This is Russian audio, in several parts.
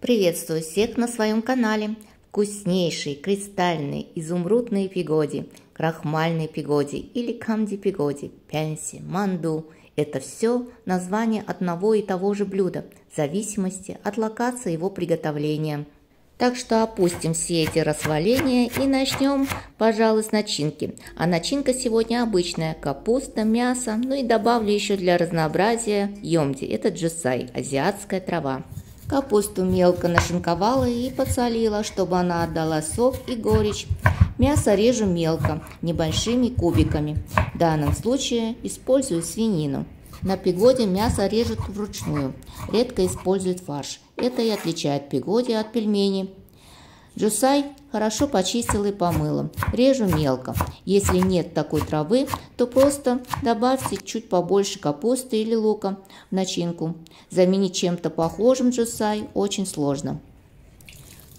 Приветствую всех на своем канале. Вкуснейшие кристальные изумрудные пигоди, крахмальные пигоди или камди пигоди, пянси, манду – это все название одного и того же блюда, в зависимости от локации его приготовления. Так что опустим все эти расваления и начнем, пожалуй, с начинки. А начинка сегодня обычная – капуста, мясо, ну и добавлю еще для разнообразия йомди – это джусай, азиатская трава. Капусту мелко нашинковала и подсолила, чтобы она отдала сок и горечь. Мясо режу мелко, небольшими кубиками. В данном случае использую свинину. На пигоде мясо режут вручную, редко используют фарш. Это и отличает пигоди от пельменей. Джусай хорошо почистила и помыла. Режу мелко. Если нет такой травы, то просто добавьте чуть побольше капусты или лука в начинку. Заменить чем-то похожим джусай очень сложно.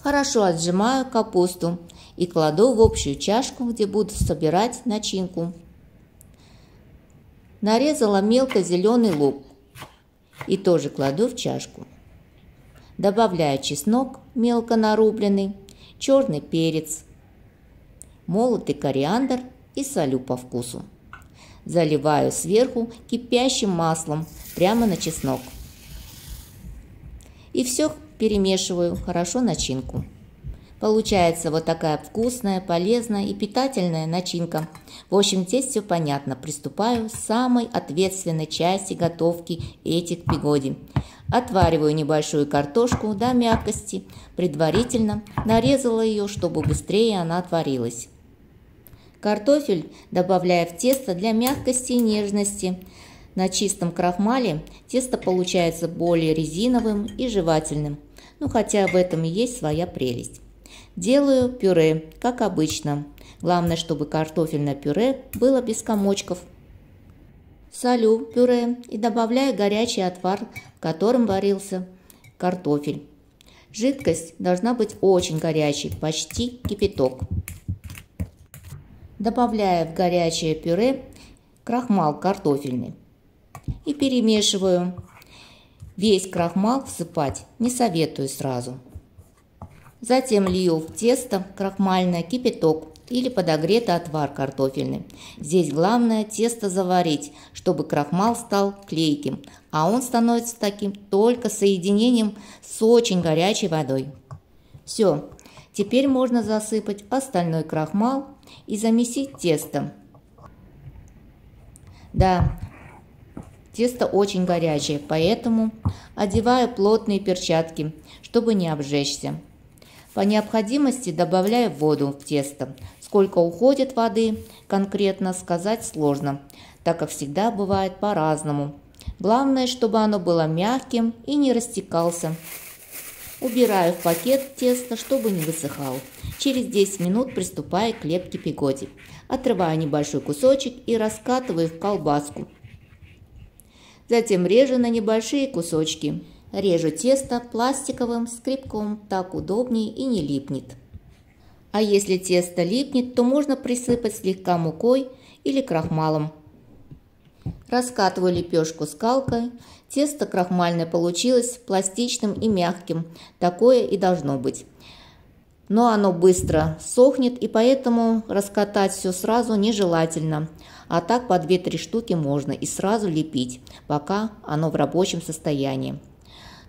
Хорошо отжимаю капусту и кладу в общую чашку, где буду собирать начинку. Нарезала мелко зеленый лук и тоже кладу в чашку. Добавляю чеснок мелко нарубленный, черный перец, молотый кориандр и солю по вкусу. Заливаю сверху кипящим маслом прямо на чеснок. И все перемешиваю хорошо начинку. Получается вот такая вкусная, полезная и питательная начинка. В общем, здесь все понятно. Приступаю к самой ответственной части готовки этих пигоди. Отвариваю небольшую картошку до мягкости. Предварительно нарезала ее, чтобы быстрее она отварилась. Картофель добавляю в тесто для мягкости и нежности. На чистом крахмале тесто получается более резиновым и жевательным. Ну, хотя в этом и есть своя прелесть. Делаю пюре, как обычно. Главное, чтобы картофельное пюре было без комочков. Солю пюре и добавляю горячий отвар, в котором варился картофель. Жидкость должна быть очень горячей, почти кипяток. Добавляю в горячее пюре крахмал картофельный и перемешиваю. Весь крахмал всыпать не советую сразу. Затем лью в тесто крахмальное кипяток или подогретый отвар картофельный. Здесь главное тесто заварить, чтобы крахмал стал клейким, а он становится таким только соединением с очень горячей водой. Все, теперь можно засыпать остальной крахмал и замесить тесто. Да, тесто очень горячее, поэтому одеваю плотные перчатки, чтобы не обжечься. По необходимости добавляю воду в тесто. Сколько уходит воды, конкретно сказать сложно, так как всегда бывает по-разному. Главное, чтобы оно было мягким и не растекался. Убираю в пакет тесто, чтобы не высыхало. Через 10 минут приступаю к лепке пигоди. Отрываю небольшой кусочек и раскатываю в колбаску. Затем режу на небольшие кусочки. Режу тесто пластиковым скребком, так удобнее и не липнет. А если тесто липнет, то можно присыпать слегка мукой или крахмалом. Раскатываю лепешку скалкой. Тесто крахмальное получилось пластичным и мягким. Такое и должно быть. Но оно быстро сохнет, и поэтому раскатать все сразу нежелательно. А так по 2-3 штуки можно и сразу лепить, пока оно в рабочем состоянии.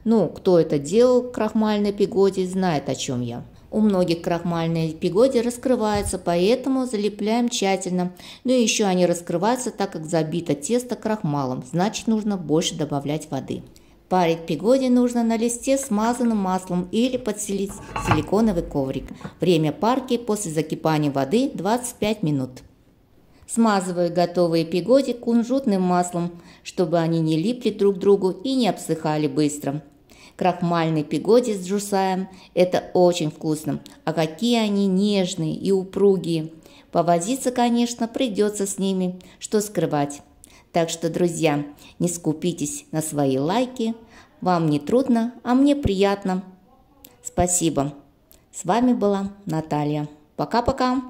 Ну, кто это делал крахмальной пигоди, знает, о чем я. У многих крахмальные пигоди раскрываются, поэтому залепляем тщательно. Ну и еще они раскрываются, так как забито тесто крахмалом, значит нужно больше добавлять воды. Парить пигоди нужно на листе смазанным маслом или подстелить силиконовый коврик. Время парки после закипания воды 25 минут. Смазываю готовые пигоди кунжутным маслом, чтобы они не липли друг к другу и не обсыхали быстро. Крахмальные пигоди с джусаем – это очень вкусно, а какие они нежные и упругие. Повозиться, конечно, придется с ними, что скрывать. Так что, друзья, не скупитесь на свои лайки, вам не трудно, а мне приятно. Спасибо. С вами была Наталья. Пока-пока.